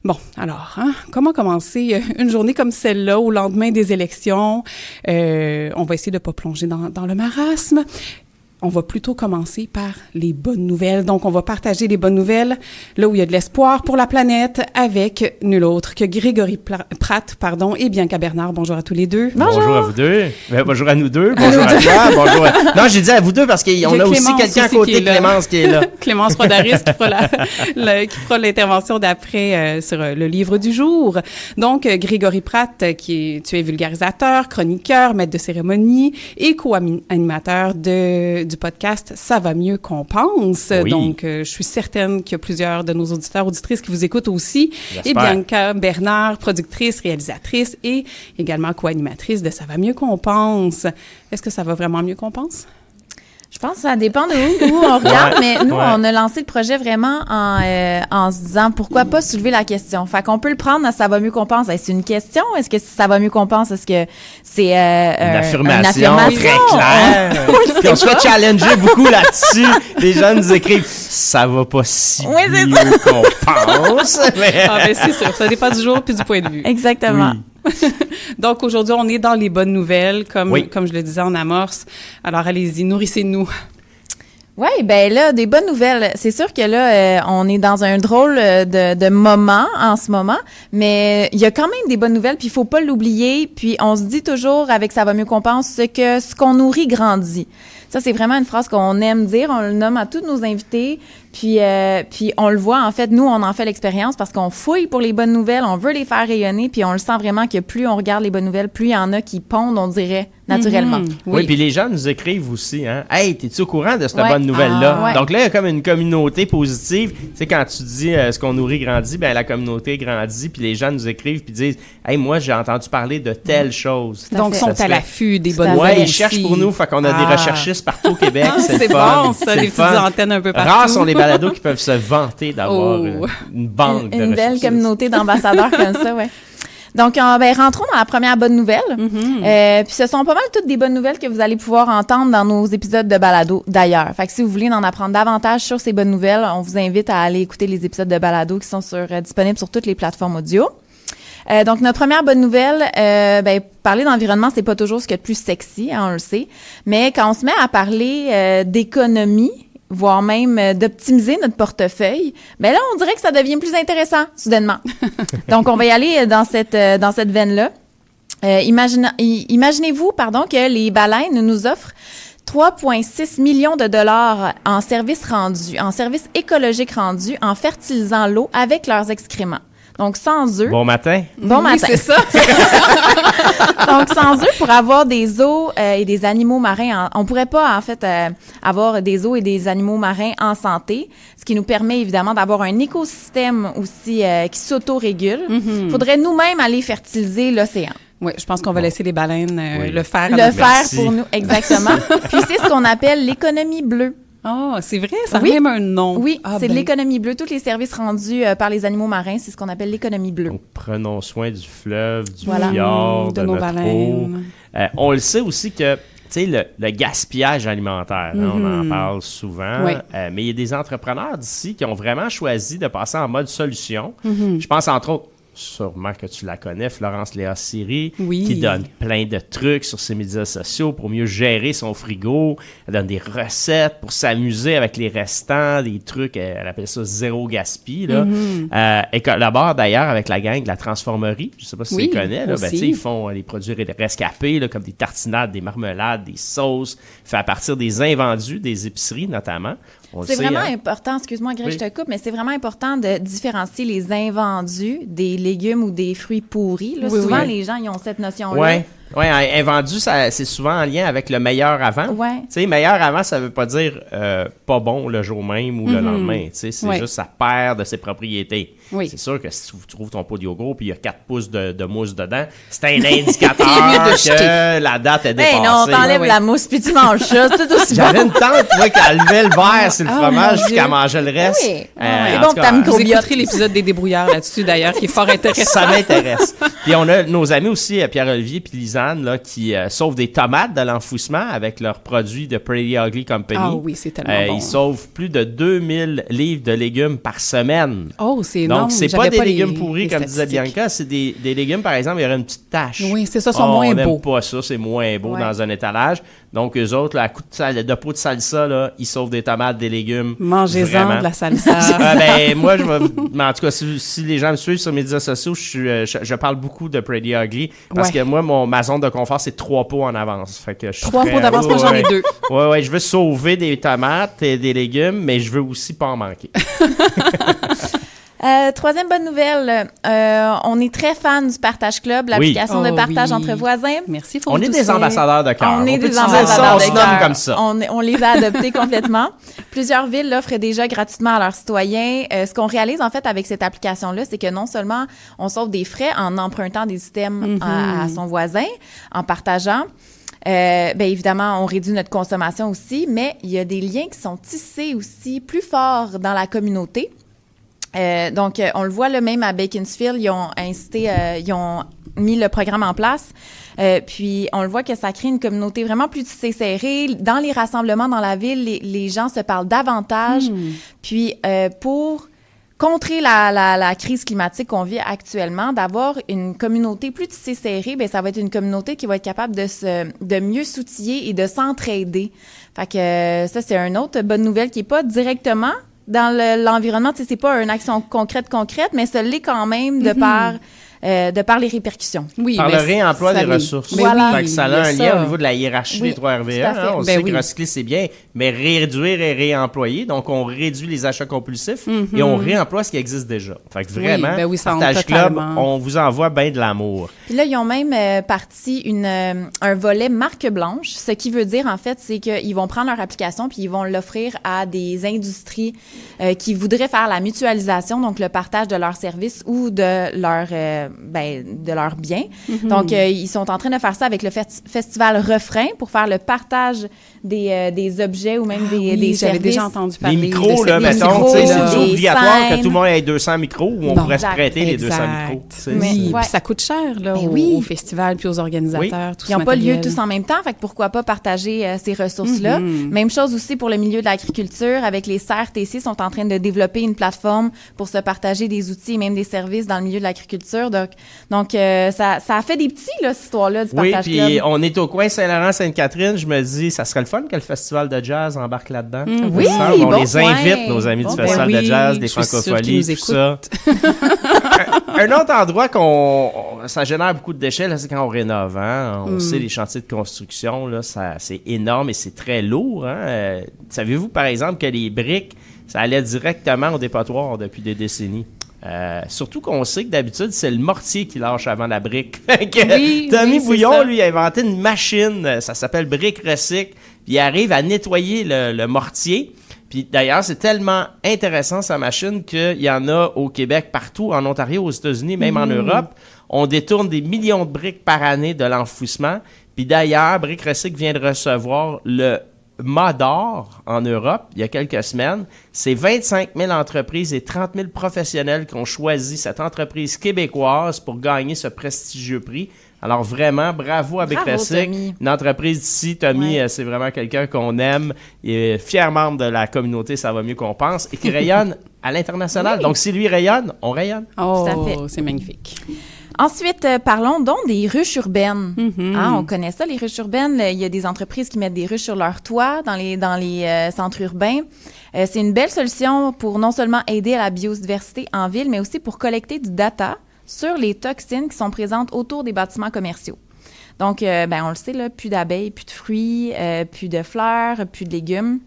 Bon, alors, comment commencer une journée comme celle-là, au lendemain des élections? On va essayer de ne pas plonger dans le marasme. On va plutôt commencer par les bonnes nouvelles. Donc, on va partager les bonnes nouvelles là où il y a de l'espoir pour la planète avec nul autre que Grégory Pratt, et Bianca Bernard. Bonjour à tous les deux. Bonjour à vous deux. Bonjour à nous deux. Bonjour à toi. Bonjour. Non, j'ai dit à vous deux parce qu'on a aussi quelqu'un à côté, Clémence, qui est là. Clémence Rodaris qui fera l'intervention d'après sur le livre du jour. Donc, Grégory Pratt, tu es vulgarisateur, chroniqueur, maître de cérémonie et co-animateur du podcast « Ça va mieux qu'on pense ». Oui. Donc, je suis certaine qu'il y a plusieurs de nos auditeurs, auditrices qui vous écoutent aussi. J'espère. Et Bianca Bernard, productrice, réalisatrice et également co-animatrice de « Ça va mieux qu'on pense ». Est-ce que ça va vraiment mieux qu'on pense? Je pense que ça dépend de où on regarde, mais nous, on a lancé le projet vraiment en se disant pourquoi pas soulever la question. Fait qu'on peut le prendre à ça va mieux qu'on pense. Est-ce une question? Est-ce que ça va mieux qu'on pense? Est-ce que c'est une affirmation très claire? Puis on se fait challenger beaucoup là-dessus. Les gens nous écrivent ça va pas si mieux qu'on pense. Mais... c'est sûr, ça dépend du jour puis du point de vue. Exactement. Oui. Donc, aujourd'hui, on est dans les bonnes nouvelles, comme je le disais en amorce. Alors, allez-y, nourrissez-nous. Oui, ben là, des bonnes nouvelles. C'est sûr que là, on est dans un drôle de moment en ce moment, mais il y a quand même des bonnes nouvelles, puis il faut pas l'oublier. Puis on se dit toujours, avec Ça va mieux qu'on pense, que ce qu'on nourrit grandit. Ça, c'est vraiment une phrase qu'on aime dire. On le nomme à tous nos invités. Puis on le voit, en fait, nous, on en fait l'expérience parce qu'on fouille pour les bonnes nouvelles, on veut les faire rayonner, puis on le sent vraiment que plus on regarde les bonnes nouvelles, plus il y en a qui pondent, on dirait, naturellement. Mm-hmm. Oui, puis les gens nous écrivent aussi, hein. « Hey, t'es-tu au courant de cette bonne nouvelle-là? » Donc là, il y a comme une communauté positive. Tu sais, quand tu dis ce qu'on nourrit grandit, ben la communauté grandit, puis les gens nous écrivent puis disent « Hey, moi, j'ai entendu parler de telle chose. » Donc, ils sont à l'affût des bonnes nouvelles. Oui, ils cherchent pour nous, fait qu'on a des recherchistes partout au Québec. C'est bon, ça, des petites antennes un peu partout. Rares sont les balados qui peuvent se vanter d'avoir une banque de une belle communauté d'ambassadeurs comme ça, ouais. Donc, rentrons dans la première bonne nouvelle. Mm-hmm. Puis ce sont pas mal toutes des bonnes nouvelles que vous allez pouvoir entendre dans nos épisodes de balado, d'ailleurs. Fait que si vous voulez en apprendre davantage sur ces bonnes nouvelles, on vous invite à aller écouter les épisodes de balado qui sont disponibles sur toutes les plateformes audio. Donc, notre première bonne nouvelle, parler d'environnement, c'est pas toujours ce qu'il y a de plus sexy, hein, on le sait. Mais quand on se met à parler d'économie, voire même d'optimiser notre portefeuille, ben là, on dirait que ça devient plus intéressant, soudainement. Donc, on va y aller dans cette veine-là. Imaginez-vous, que les baleines nous offrent 3,6 millions de dollars en services écologiques rendus en fertilisant l'eau avec leurs excréments. Donc, sans eux... Bon matin. Bon matin. C'est ça. Donc, sans eux, pour avoir des eaux et des animaux marins, on pourrait pas, en fait, avoir des eaux et des animaux marins en santé, ce qui nous permet, évidemment, d'avoir un écosystème aussi qui s'autorégule. Il faudrait nous-mêmes aller fertiliser l'océan. Oui, je pense qu'on va laisser les baleines le faire. Pour nous, exactement. Puis, c'est ce qu'on appelle l'économie bleue. Ah, c'est vrai? Ça a même un nom. Oui, c'est de l'économie bleue. Tous les services rendus par les animaux marins, c'est ce qu'on appelle l'économie bleue. Donc, prenons soin du fleuve, du fjord, de nos baleines. On le sait aussi que, tu sais, le gaspillage alimentaire, hein, on en parle souvent, mais il y a des entrepreneurs d'ici qui ont vraiment choisi de passer en mode solution. Je pense, entre autres, sûrement que tu la connais, Florence Léa Siri, qui donne plein de trucs sur ses médias sociaux pour mieux gérer son frigo. Elle donne des recettes pour s'amuser avec les restants, des trucs, elle appelle ça zéro gaspille. Elle collabore d'ailleurs avec la gang de la Transformerie. Je ne sais pas si tu les connais. Là, ils font les produits rescapés, là, comme des tartinades, des marmelades, des sauces, fait à partir des invendus des épiceries notamment. C'est vraiment important, excuse-moi Greg, je te coupe, mais c'est vraiment important de différencier les invendus des légumes ou des fruits pourris. Là, souvent, les gens ils ont cette notion-là. Oui, invendu, c'est souvent en lien avec le meilleur avant. Tu sais, meilleur avant, ça veut pas dire pas bon le jour même ou le lendemain. Tu sais, c'est juste ça perd de ses propriétés. C'est sûr que si tu trouves ton pot de yogourt puis il y a 4 pouces de mousse dedans, c'est un indicateur que la date est dépassée. Non, on t'enlève la mousse puis tu manges ça, c'est tout aussi bon. J'avais une tante, qui enlevait le verre sur le fromage puis qu'elle mangeait le reste. C'est bon que ta microbiote. Vous écouterez l'épisode des débrouillards là-dessus, d'ailleurs, qui est fort intéressant. Ça m'intéresse. Puis on a nos amis aussi, Pierre-Olivier puis Lisanne, là, qui sauvent des tomates de l'enfouissement avec leurs produits de Pretty Ugly Company. Ah oui, c'est tellement bon. Ils sauvent plus de 2000 livres de légumes par semaine. Oh, c'est énorme. Donc, c'est pas des légumes pourris, comme disait Bianca, c'est des légumes, par exemple, il y aurait une petite tache. Oui, c'est ça, sont moins beaux. On n'aime pas ça, c'est moins beau dans un étalage. Donc, eux autres, là, à coup de pot de salsa, là, ils sauvent des tomates, des légumes. Mangez-en de la salsa. Moi, mais en tout cas, si les gens me suivent sur mes médias sociaux, je parle beaucoup de Pretty Ugly parce que moi, ma zone de confort, c'est 3 pots en avance. Fait que 3 pots d'avance, moi, j'en ai 2. Ouais, je veux sauver des tomates et des légumes, mais je veux aussi pas en manquer. Troisième bonne nouvelle, on est très fans du Partage Club, l'application de partage entre voisins. Merci, on est des ambassadeurs de cœur. On est des ambassadeurs de cœur. Comme ça. On les a adoptés complètement. Plusieurs villes l'offrent déjà gratuitement à leurs citoyens. Ce qu'on réalise en fait avec cette application-là, c'est que non seulement on sauve des frais en empruntant des items à son voisin, en partageant, évidemment, on réduit notre consommation aussi, mais il y a des liens qui sont tissés aussi plus forts dans la communauté. Donc, on le voit là, même à Beaconsfield, ils ont mis le programme en place. Puis, on le voit que ça crée une communauté vraiment plus tissée serrée. Dans les rassemblements dans la ville, les gens se parlent davantage. Puis, pour contrer la crise climatique qu'on vit actuellement, d'avoir une communauté plus tissée serrée, ça va être une communauté qui va être capable de mieux s'outiller et de s'entraider. Fait que ça, c'est une autre bonne nouvelle qui est pas directement dans l'environnement, tu sais, c'est pas une action concrète, mais ça l'est quand même de par les répercussions. Oui, par le réemploi des ressources. Voilà. Fait que ça a un lien au niveau de la hiérarchie des 3 RVA. On sait que recycler, c'est bien, mais réduire et réemployer. Donc, on réduit les achats compulsifs et on réemploie ce qui existe déjà. Fait que vraiment, Partage Club, on vous envoie bien de l'amour. Puis là, ils ont même parti un volet marque blanche. Ce qui veut dire, en fait, c'est qu'ils vont prendre leur application puis ils vont l'offrir à des industries qui voudraient faire la mutualisation, donc le partage de leurs services ou de leurs biens. Donc, ils sont en train de faire ça avec le festival Refrain pour faire le partage des objets ou même des services. J'avais déjà entendu parler. Les micros, là, mettons, c'est obligatoire que tout le monde ait 200 micros ou on pourrait se prêter les 200 micros. Oui, puis ça coûte cher là, au festival puis aux organisateurs. Tout ils n'ont pas lieu tous en même temps, fait que pourquoi pas partager ces ressources-là. Même chose aussi pour le milieu de l'agriculture. Avec les CRTC, sont en train de développer une plateforme pour se partager des outils et même des services dans le milieu de l'agriculture. Donc ça a fait des petits, là, cette histoire-là du Partage Club. Oui, puis on est au coin Saint-Laurent-Sainte-Catherine. Je me dis, ça serait le fun que le festival de jazz embarque là-dedans. Oui, on les invite, nos amis du festival de jazz, des francopholies, tout ça. Un autre endroit ça génère beaucoup de déchets, là, c'est quand on rénove. Hein? On sait, les chantiers de construction, là, c'est énorme et c'est très lourd. Hein? Savez-vous, par exemple, que les briques, ça allait directement au dépotoir depuis des décennies? Surtout qu'on sait que d'habitude, c'est le mortier qui lâche avant la brique. Tommy Bouillon, lui, a inventé une machine, ça s'appelle Brique Recycle, puis il arrive à nettoyer le mortier. Puis d'ailleurs, c'est tellement intéressant, sa machine, qu'il y en a au Québec, partout, en Ontario, aux États-Unis, même en Europe. On détourne des millions de briques par année de l'enfouissement. Puis d'ailleurs, Brique Recycle vient de recevoir le mât d'or en Europe, il y a quelques semaines. C'est 25 000 entreprises et 30 000 professionnels qui ont choisi cette entreprise québécoise pour gagner ce prestigieux prix. Alors vraiment, bravo à Brique Recycle, une entreprise d'ici. Tommy, c'est vraiment quelqu'un qu'on aime. Il est fier membre de la communauté, ça va mieux qu'on pense, et qui rayonne à l'international. Donc si lui rayonne, on rayonne. Oh, tout à fait. C'est magnifique. Ensuite, parlons donc des ruches urbaines. On connaît ça, les ruches urbaines. Il y a des entreprises qui mettent des ruches sur leur toit dans les centres urbains. C'est une belle solution pour non seulement aider à la biodiversité en ville, mais aussi pour collecter du data sur les toxines qui sont présentes autour des bâtiments commerciaux. Donc, on le sait, là, plus d'abeilles, plus de fruits, plus de fleurs, plus de légumes.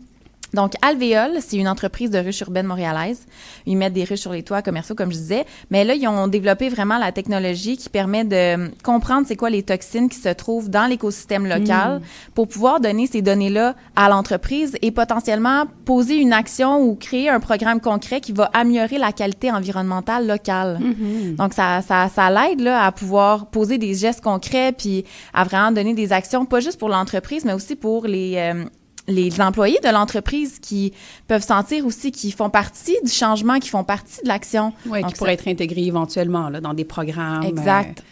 Donc, Alvéole, c'est une entreprise de ruches urbaines montréalaise. Ils mettent des ruches sur les toits commerciaux, comme je disais. Mais là, ils ont développé vraiment la technologie qui permet de comprendre c'est quoi les toxines qui se trouvent dans l'écosystème local pour pouvoir donner ces données-là à l'entreprise et potentiellement poser une action ou créer un programme concret qui va améliorer la qualité environnementale locale. Donc, ça l'aide là, à pouvoir poser des gestes concrets puis à vraiment donner des actions, pas juste pour l'entreprise, mais aussi pour les employés de l'entreprise qui peuvent sentir aussi qu'ils font partie du changement, qui font partie de l'action. Oui, qui pourraient être intégrés éventuellement là, dans des programmes. Exact.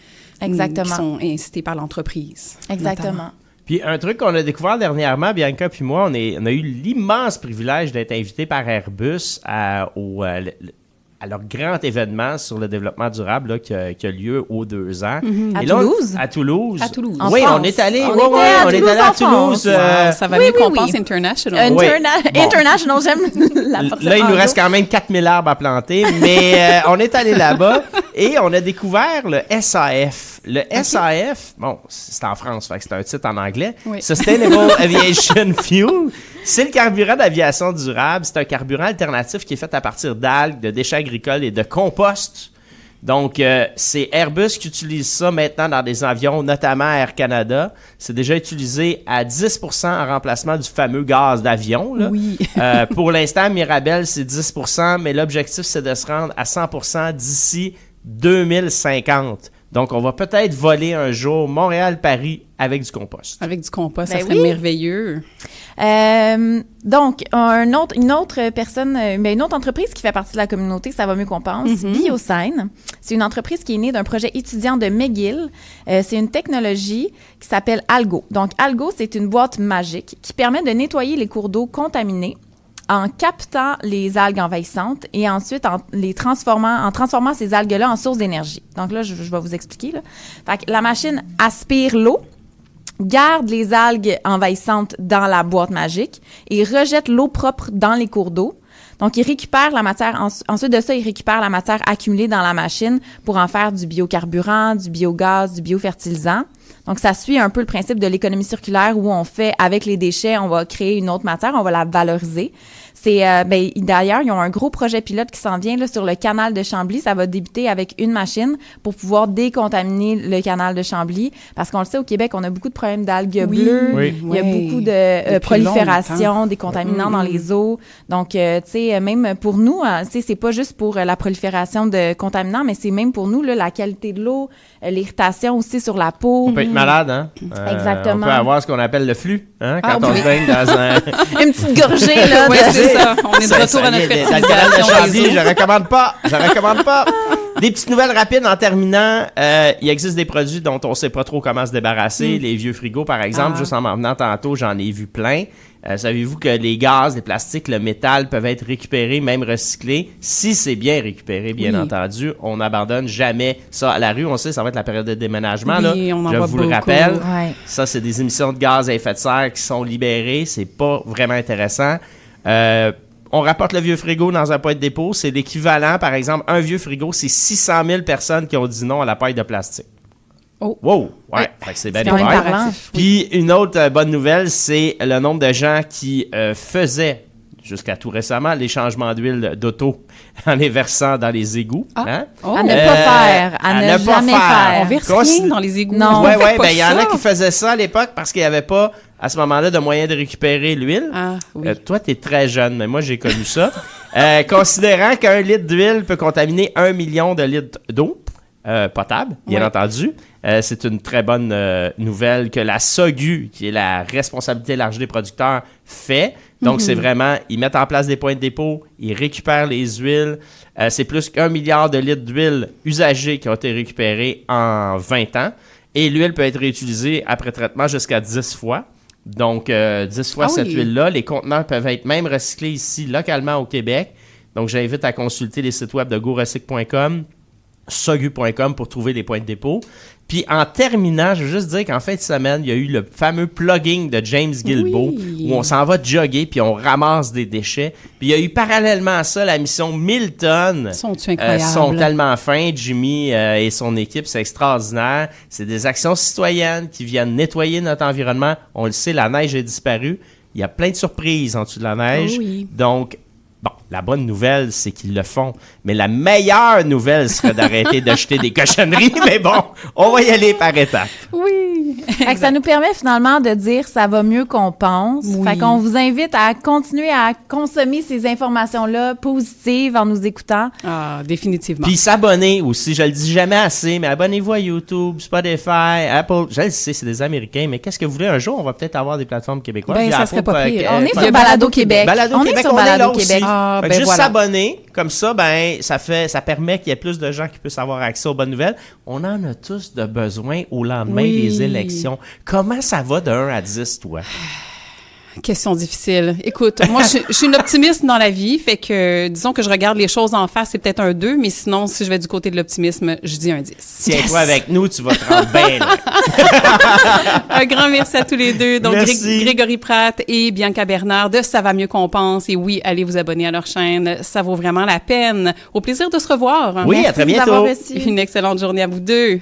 Exactement. qui sont incités par l'entreprise. Exactement. Notamment. Puis un truc qu'on a découvert dernièrement, Bianca puis moi, on a eu l'immense privilège d'être invités par Airbus à leur grand événement sur le développement durable là, qui a lieu aux 2 ans. À là, Toulouse? À Toulouse. À Toulouse. Oui, France. on est allé à Toulouse. Ça va mieux qu'on pense international. International, j'aime la porte. Là, il nous reste quand même 4000 arbres à planter, mais on est allé là-bas et on a découvert le SAF. Le SAF, bon, c'est en France, fait que c'est un titre en anglais. Oui. Sustainable Aviation Fuel. C'est le carburant d'aviation durable. C'est un carburant alternatif qui est fait à partir d'algues, de déchets agricoles et de compost. Donc, c'est Airbus qui utilise ça maintenant dans des avions, notamment Air Canada. C'est déjà utilisé à 10% en remplacement du fameux gaz d'avion. Là. Oui. Pour l'instant, Mirabel, c'est 10%, mais l'objectif, c'est de se rendre à 100% d'ici 2050. Donc, on va peut-être voler un jour Montréal-Paris avec du compost. Avec du compost, ça serait merveilleux. Donc, une autre personne, une autre entreprise qui fait partie de la communauté, ça va mieux qu'on pense, BioSign. C'est une entreprise qui est née d'un projet étudiant de McGill. C'est une technologie qui s'appelle Algo. Donc, Algo, c'est une boîte magique qui permet de nettoyer les cours d'eau contaminés en captant les algues envahissantes et ensuite en transformant ces algues-là en source d'énergie. Donc là, je vais vous expliquer. Là. Fait que la machine aspire l'eau, garde les algues envahissantes dans la boîte magique et rejette l'eau propre dans les cours d'eau. Donc, il récupère la matière, ensuite de ça, il récupère la matière accumulée dans la machine pour en faire du biocarburant, du biogaz, du biofertilisant. Donc, ça suit un peu le principe de l'économie circulaire où on fait, avec les déchets, on va créer une autre matière, on va la valoriser. D'ailleurs, ils ont un gros projet pilote qui s'en vient là, sur le canal de Chambly. Ça va débuter avec une machine pour pouvoir décontaminer le canal de Chambly. Parce qu'on le sait, au Québec, on a beaucoup de problèmes d'algues bleues. Oui. Il y a beaucoup de prolifération des contaminants dans les eaux. Donc, tu sais, même pour nous, c'est pas juste pour la prolifération de contaminants, mais c'est même pour nous, là, la qualité de l'eau, l'irritation aussi sur la peau. On peut être malade, hein? Exactement. On peut avoir ce qu'on appelle le flux, hein? Quand on se baigne dans un... Une petite gorgée, là. Oui, c'est ça. On est de retour à notre fertilisation. Je recommande pas. Des petites nouvelles rapides en terminant. Il existe des produits dont on ne sait pas trop comment se débarrasser. Les vieux frigos, par exemple. Juste en m'en venant tantôt, j'en ai vu plein. Savez-vous que les gaz, les plastiques, le métal peuvent être récupérés, même recyclés, si c'est bien récupéré, bien entendu. On n'abandonne jamais ça à la rue. On sait, ça va être la période de déménagement. Oui, là. on en Je voit vous beaucoup. le rappelle. Ouais. Ça, c'est des émissions de gaz à effet de serre qui sont libérées. C'est pas vraiment intéressant. On rapporte le vieux frigo dans un point de dépôt. C'est l'équivalent, par exemple, un vieux frigo, c'est 600 000 personnes qui ont dit non à la paille de plastique. Oh. Wow! Ouais, fait que c'est bien quand même parlant. Puis une autre bonne nouvelle, c'est le nombre de gens qui faisaient, jusqu'à tout récemment, les changements d'huile d'auto en les versant dans les égouts. Hein? Oh. À ne pas faire, à ne jamais faire. On verse rien dans les égouts. Non. Ouais, ben il y en a qui faisaient ça à l'époque parce qu'il n'y avait pas, à ce moment-là, de moyen de récupérer l'huile. Ah, oui. Toi, tu es très jeune, mais moi, j'ai connu ça. Considérant qu'un litre d'huile peut contaminer 1 million de litres d'eau potable, bien entendu, c'est une très bonne nouvelle que la SOGU, qui est la responsabilité élargie des producteurs, fait. Donc, c'est vraiment, ils mettent en place des points de dépôt, ils récupèrent les huiles. C'est plus qu'1 milliard de litres d'huile usagée qui ont été récupérés en 20 ans. Et l'huile peut être réutilisée après traitement jusqu'à 10 fois. Donc, 10 fois cette huile-là. Les conteneurs peuvent être même recyclés ici, localement au Québec. Donc, j'invite à consulter les sites web de GoRecycle.com, sogu.com pour trouver les points de dépôt. Puis, en terminant, je veux juste dire qu'en fin de semaine, il y a eu le fameux plugging de James Guilbeault où on s'en va jogger puis on ramasse des déchets. Puis, il y a eu parallèlement à ça la mission 1000 tonnes. Sont-tu incroyables? Sont tellement fins, Jimmy et son équipe, c'est extraordinaire. C'est des actions citoyennes qui viennent nettoyer notre environnement. On le sait, la neige est disparue. Il y a plein de surprises en dessous de la neige. Oh oui. Donc, bon, la bonne nouvelle, c'est qu'ils le font. Mais la meilleure nouvelle serait d'arrêter d'acheter des cochonneries. Mais bon, on va y aller par étapes. Oui. Fait que ça nous permet finalement de dire ça va mieux qu'on pense. Oui. Fait qu'on vous invite à continuer à consommer ces informations-là positives en nous écoutant. Ah, définitivement. Puis s'abonner aussi, je le dis jamais assez, mais abonnez-vous à YouTube, Spotify, Apple. Je le sais, c'est des Américains, mais qu'est-ce que vous voulez? Un jour, on va peut-être avoir des plateformes québécoises. Ben, Puis ça Apple serait pas pire. On est Il y sur a Balado Québec. Balado On est Québec, sur on est là Balado aussi. Québec. Ah, Ah, juste s'abonner, comme ça, ça permet qu'il y ait plus de gens qui puissent avoir accès aux bonnes nouvelles. On en a tous de besoin au lendemain des élections. Comment ça va de 1 à 10, toi? Question difficile. Écoute, moi, je suis une optimiste dans la vie, fait que, disons que je regarde les choses en face, c'est peut-être un 2, mais sinon, si je vais du côté de l'optimisme, je dis un 10. Tiens-toi avec nous, tu vas te rendre bien là. Un grand merci à tous les deux. Donc, Grégory Pratt et Bianca Bernard de Ça va mieux qu'on pense. Et oui, allez vous abonner à leur chaîne. Ça vaut vraiment la peine. Au plaisir de se revoir. Oui, merci à très bientôt. Une excellente journée à vous deux.